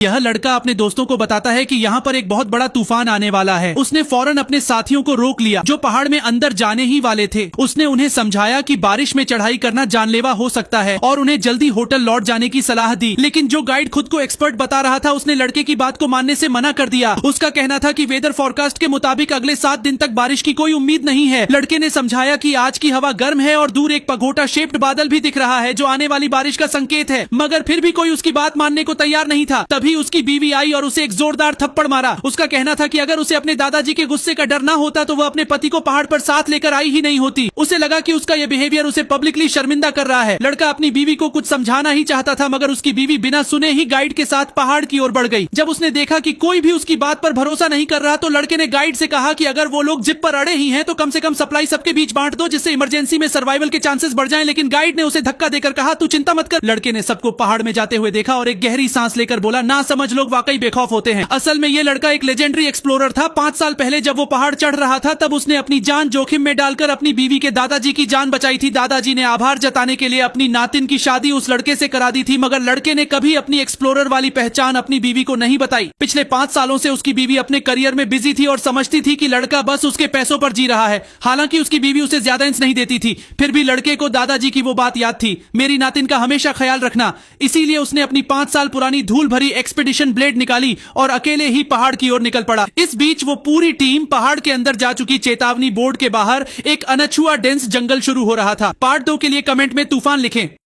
यह लड़का अपने दोस्तों को बताता है कि यहाँ पर एक बहुत बड़ा तूफान आने वाला है। उसने फौरन अपने साथियों को रोक लिया जो पहाड़ में अंदर जाने ही वाले थे। उसने उन्हें समझाया कि बारिश में चढ़ाई करना जानलेवा हो सकता है और उन्हें जल्दी होटल लौट जाने की सलाह दी। लेकिन जो गाइड खुद को एक्सपर्ट बता रहा था उसने लड़के की बात को मानने से मना कर दिया। उसका कहना था कि वेदर फोरकास्ट के मुताबिक अगले 7 दिन तक बारिश की कोई उम्मीद नहीं है। लड़के ने समझाया कि आज की हवा गर्म है और दूर एक पगोटा शेप्ड बादल भी दिख रहा है जो आने वाली बारिश का संकेत है, मगर फिर भी कोई उसकी बात मानने को तैयार नहीं था। तभी उसकी बीवी आई और उसे एक जोरदार थप्पड़ मारा। उसका कहना था कि अगर उसे अपने दादाजी के गुस्से का डर ना होता तो वह अपने पति को पहाड़ पर साथ लेकर आई ही नहीं होती। उसे लगा कि उसका यह बिहेवियर उसे पब्लिकली शर्मिंदा कर रहा है। लड़का अपनी बीवी को कुछ समझाना ही चाहता था, मगर उसकी बीवी बिना सुने ही गाइड के साथ पहाड़ की ओर बढ़ गई। जब उसने देखा कि कोई भी उसकी बात पर भरोसा नहीं कर रहा तो लड़के ने गाइड से कहा कि अगर वो लोग जिप पर अड़े ही हैं तो कम से कम सप्लाई सबके बीच बांट दो, जिससे इमरजेंसी में सर्वाइवल के चांसेस बढ़ जाएं। लेकिन गाइड ने उसे धक्का देकर कहा, तू चिंता मत कर। लड़के ने सबको पहाड़ में जाते हुए देखा और एक गहरी सांस लेकर बोला, ना समझ लोग वाकई बेखौफ होते हैं। असल में ये लड़का एक लेजेंडरी एक्सप्लोरर था। 5 साल पहले जब वो पहाड़ चढ़ रहा था तब उसने अपनी जान जोखिम में डालकर अपनी बीवी के दादाजी की जान बचाई थी। दादाजी ने आभार जताने के लिए अपनी नातिन की शादी उस लड़के से करा दी थी, मगर लड़के ने कभी अपनी एक्सप्लोरर वाली पहचान अपनी बीवी को नहीं बताई। पिछले 5 सालों से उसकी बीवी अपने करियर में बिजी थी और समझती थी कि लड़का बस उसके पैसों पर जी रहा है। हालांकि उसकी बीवी उसे ज्यादा इंच नहीं देती थी, फिर भी लड़के को दादाजी की वो बात याद थी, मेरी नातिन का हमेशा ख्याल रखना। इसीलिए उसने अपनी 5 साल पुरानी धूल भरी एक्सपीडिशन ब्लेड निकाली और अकेले ही पहाड़ की ओर निकल पड़ा। इस बीच वो पूरी टीम पहाड़ के अंदर जा चुकी। चेतावनी बोर्ड के बाहर एक अनछुआ डेंस जंगल शुरू हो रहा था। पार्ट 2 के लिए कमेंट में तूफान लिखें।